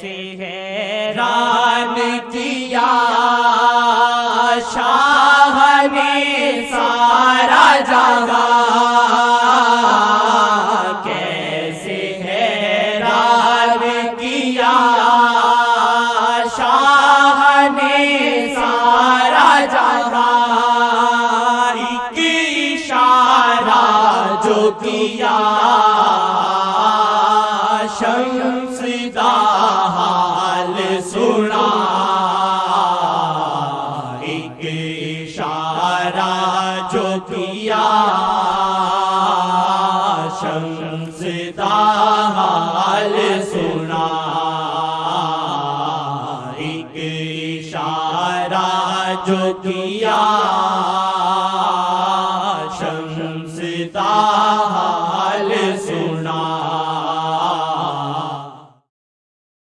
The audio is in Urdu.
حیران کیا شاہ نے سارا جہاں، کیسے حیران کیا شاہ نے سارا جہاں، ایک اشارہ جو کیا شمس دا حال سنا، ایک اشارہ جو کیا شمس دا حال سنا، ایک اشارہ جو کیا